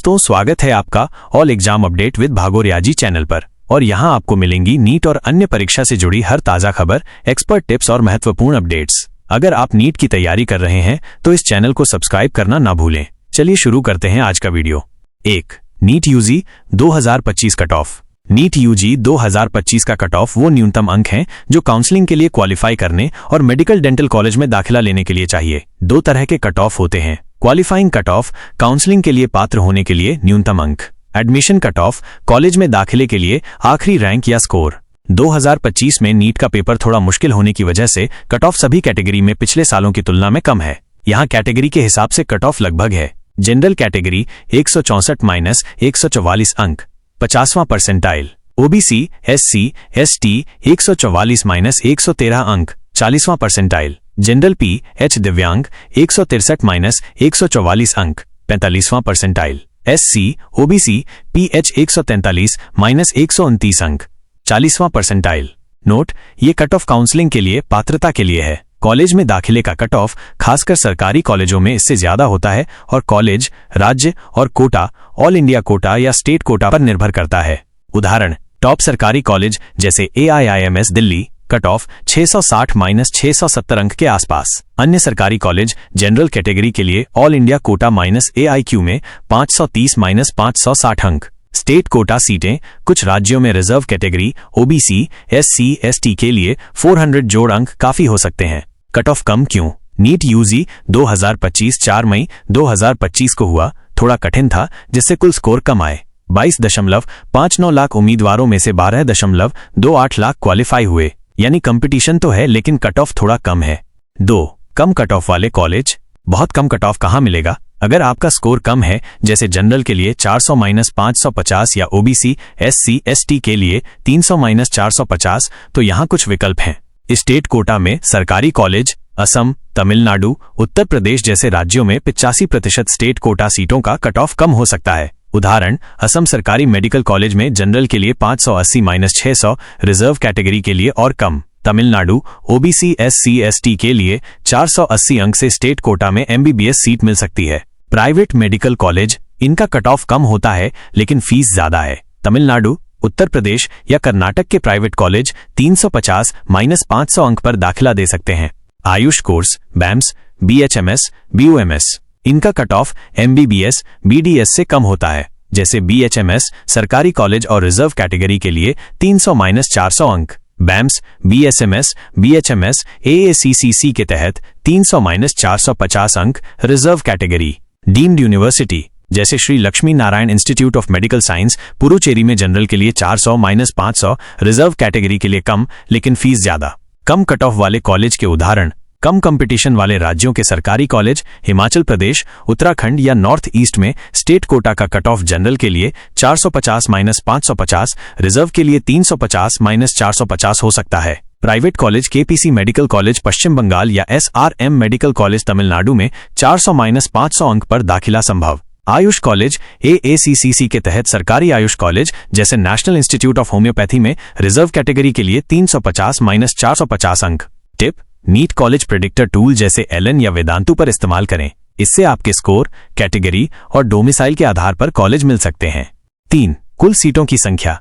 दोस्तों, स्वागत है आपका ऑल एग्जाम अपडेट विद भागो रियाजी चैनल पर। और यहाँ आपको मिलेंगी नीट और अन्य परीक्षा से जुड़ी हर ताज़ा खबर, एक्सपर्ट टिप्स और महत्वपूर्ण अपडेट्स। अगर आप नीट की तैयारी कर रहे हैं तो इस चैनल को सब्सक्राइब करना ना भूलें। चलिए शुरू करते हैं आज का video. 1. NEET UG 2025 cut off. NEET UG 2025 का कट ऑफ वो न्यूनतम अंक हैं जो काउंसलिंग के लिए क्वालिफाई करने और मेडिकल डेंटल कॉलेज में दाखिला लेने के लिए चाहिए। दो तरह के कट ऑफ होते हैं। क्वालिफाइंग कट ऑफ, काउंसलिंग के लिए पात्र होने के लिए न्यूनतम अंक। एडमिशन कट ऑफ, कॉलेज में दाखिले के लिए आखिरी रैंक या स्कोर। 2025 में नीट का पेपर थोड़ा मुश्किल होने की वजह से कट ऑफ सभी कैटेगरी में पिछले सालों की तुलना में कम है। यहाँ कैटेगरी के हिसाब से कट ऑफ लगभग है। जनरल कैटेगरी 164 - 144 अंक, 50वां परसेंटाइल। ओबीसी, एससी, एसटी 144 - 113 अंक, 40वां परसेंटाइल। जनरल पी एच दिव्यांग 163 - 144 अंक, 45वां परसेंटाइल। एससी, ओबीसी, पीएच 143 - 129 अंक, 40वां परसेंटाइल। नोट, ये कट ऑफ काउंसलिंग के लिए पात्रता के लिए है। कॉलेज में दाखिले का कट ऑफ खासकर सरकारी कॉलेजों में इससे ज्यादा होता है और कॉलेज, राज्य और कोटा, ऑल इंडिया कोटा या स्टेट कोटा पर निर्भर करता है। उदाहरण, टॉप सरकारी कॉलेज जैसे AIIMS दिल्ली, कट ऑफ 660 - 670 अंक के आसपास। अन्य सरकारी कॉलेज जनरल कैटेगरी के लिए ऑल इंडिया कोटा -AIQ में 530 - 560 अंक। स्टेट कोटा सीटें कुछ राज्यों में reserve category OBC, SC, ST के लिए 400 जोड़ अंक काफी हो सकते हैं। कट ऑफ कम क्यों? नीट यूजी 2025 4 मई 2025 को हुआ। थोड़ा कठिन था जिससे कुल स्कोर कम आए। 22.59 लाख उम्मीदवारों में से 12.28 लाख क्वालिफाई हुए। यानी कंपटीशन तो है लेकिन कट ऑफ थोड़ा कम है। 2. कम कट ऑफ वाले कॉलेज। बहुत कम कट ऑफ कहाँ मिलेगा? अगर आपका स्कोर कम है, जैसे जनरल के लिए 400 - 550 या OBC, SC, ST के लिए 300 - 450, तो यहाँ कुछ विकल्प हैं। स्टेट कोटा में सरकारी कॉलेज असम, तमिलनाडु, उत्तर प्रदेश जैसे राज्यों में 85% स्टेट कोटा सीटों का कट ऑफ कम हो सकता है। उदाहरण, असम सरकारी मेडिकल कॉलेज में जनरल के लिए 580 - 600, रिजर्व कैटेगरी के लिए और कम। तमिलनाडु OBC, SC, ST के लिए 480 अंक से स्टेट कोटा में MBBS सीट मिल सकती है। प्राइवेट मेडिकल कॉलेज, इनका कट ऑफ कम होता है लेकिन फीस ज्यादा है। तमिलनाडु, उत्तर प्रदेश या कर्नाटक के प्राइवेट कॉलेज 350 - 500 अंक पर दाखिला दे सकते हैं। Ayush course, BAMS, BHMS, BUMS, इनका कट ऑफ MBBS, BDS से कम होता है। जैसे BHMS सरकारी कॉलेज और रिजर्व कैटेगरी के लिए 300 - 400 अंक। BAMS, BSMS, BHMS, AACCC के तहत 300 - 450 अंक, रिजर्व कैटेगरी। डीम्ड यूनिवर्सिटी जैसे Shri Lakshmi Narayan institute of medical science Puducherry में जनरल के लिए 400 - 500, रिजर्व कैटेगरी के लिए कम लेकिन फीस ज्यादा। कम कट ऑफ वाले कॉलेज के उदाहरण, कम कंपटीशन वाले राज्यों के सरकारी कॉलेज हिमाचल प्रदेश, उत्तराखंड या नॉर्थ ईस्ट में स्टेट कोटा का कट ऑफ जनरल के लिए 450 - 550, रिजर्व के लिए 350 - 450 हो सकता है। Private college KPC medical college Paschim Bengal या SRM मेडिकल कॉलेज तमिलनाडु में 400 - 500 अंक पर दाखिला संभव। आयुष कॉलेज AACCC के तहत सरकारी आयुष कॉलेज जैसे नेशनल इंस्टीट्यूट ऑफ होम्योपैथी में रिजर्व कैटेगरी के लिए 350 - 450 अंक। Tip, NEET college predictor tool जैसे LN या वेदांतु पर इस्तेमाल करें। इससे आपके स्कोर, कैटेगरी और डोमिसाइल के आधार पर कॉलेज मिल सकते हैं। 3. कुल सीटों की संख्या।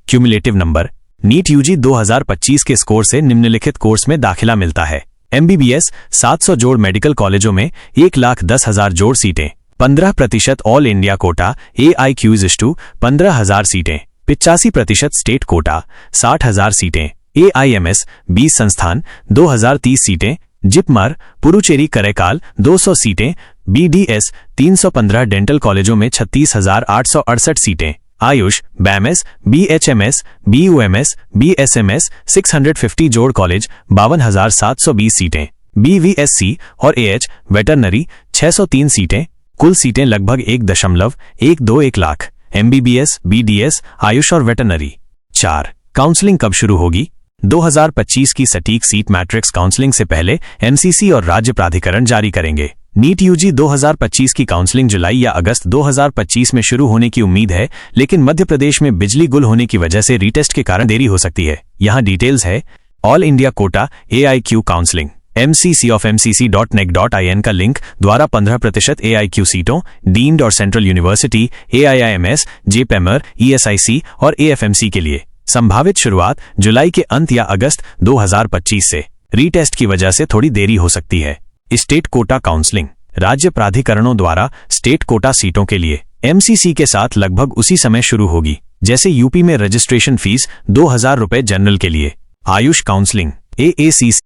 Cumulative number. नीट यूजी 2025 के स्कोर से निम्नलिखित कोर्स में दाखिला मिलता है। MBBS 700 जोड़ मेडिकल कॉलेजों में 1,10,000 जोड़ सीटें। 15% ऑल इंडिया कोटा AIQs 15,000 सीटें। 85% स्टेट कोटा 60,000 सीटें। AIMS 20 संस्थान 2030 सीटें। जिपमर पुरुचेरी करेकाल 200 सीटें। BDS 315 डेंटल कॉलेजों में 36,868 सीटें। Ayush, BAMS, BHMS, BUMS, BSMS 650 जोड़ कॉलेज 52,720 सीटें। BVSC और AH वेटरनरी 603 सीटें। कुल सीटें लगभग 1.121 लाख। MBBS, BDS, आयुष और वेटरनरी। 4. काउंसलिंग कब शुरू होगी? 2025 की सटीक सीट मैट्रिक्स काउंसलिंग से पहले MCC और राज्य प्राधिकरण जारी करेंगे। नीट यूजी 2025 की काउंसलिंग जुलाई या अगस्त 2025 में शुरू होने की उम्मीद है, लेकिन मध्य प्रदेश में बिजली गुल होने की वजह से रीटेस्ट के कारण देरी हो सकती है। यहाँ डिटेल्स है। All India quota AIQ counselling MCC of mcc.nec.in का लिंक द्वारा 15% AIQ सीटों डीम्ड और central university AIIMS, JPEMR, ESIC और AFMC के लिए। संभावित शुरुआत जुलाई के अंत या अगस्त 2025 से। रीटेस्ट की वजह से थोड़ी देरी हो सकती है। स्टेट कोटा काउंसलिंग राज्य प्राधिकरणों द्वारा स्टेट कोटा सीटों के लिए MCC के साथ लगभग उसी समय शुरू होगी जैसे यूपी में रजिस्ट्रेशन फीस 2000 रुपए जनरल के लिए। Ayush counselling AACC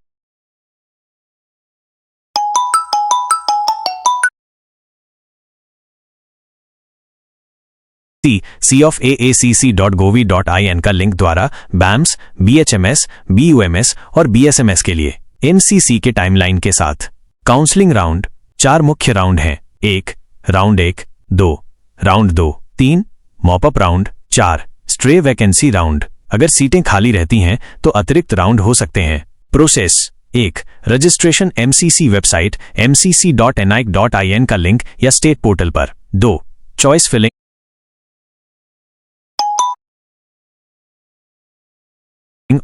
C of AACC.gov.in का लिंक द्वारा BAMS, BHMS, BUMS और BSMS के लिए MCC के टाइमलाइन के साथ। काउंसलिंग राउंड 4 मुख्य राउंड हैं। 1 round 1, 2 round 2, 3 mop up round, 4 stray vacancy round. अगर सीटें खाली रहती हैं तो अतिरिक्त राउंड हो सकते हैं। Process 1 registration MCC website mcc.nic.in का लिंक या स्टेट पोर्टल पर। 2 चॉइस फिलिंग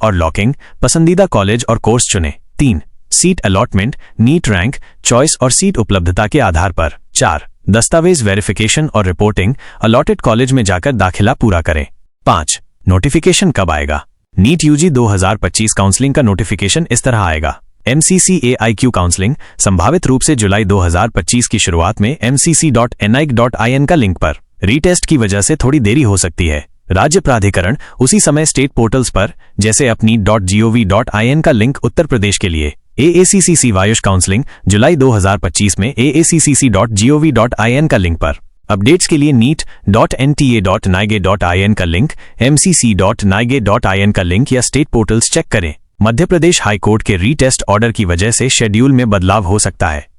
और लॉकिंग पसंदीदा कॉलेज और कोर्स चुनें। 3 seat allotment NEET rank choice और सीट उपलब्धता के आधार पर। 4 दस्तावेज वेरिफिकेशन और रिपोर्टिंग अलॉटेड कॉलेज में जाकर दाखिला पूरा करें। 5 नोटिफिकेशन कब आएगा? नीट यूजी 2025 काउंसलिंग का नोटिफिकेशन इस तरह आएगा। MCC AIQ काउंसलिंग संभावित रूप से जुलाई 2025 की शुरुआत में mcc.nic.in का लिंक पर। रीटेस्ट की वजह से थोड़ी देरी हो सकती है। राज्य प्राधिकरण उसी समय स्टेट पोर्टल्स पर जैसे अपनी .gov.in का लिंक उत्तर प्रदेश के लिए। AACC वायुष काउंसलिंग जुलाई 2025 में AACC.gov.in का लिंक पर। अपडेट्स के लिए neet.nta.nige.in का लिंक, mcc.nige.in का लिंक या स्टेट पोर्टल्स चेक करें। मध्य प्रदेश हाईकोर्ट के रीटेस्ट ऑर्डर की वजह से शेड्यूल में बदलाव हो सकता है।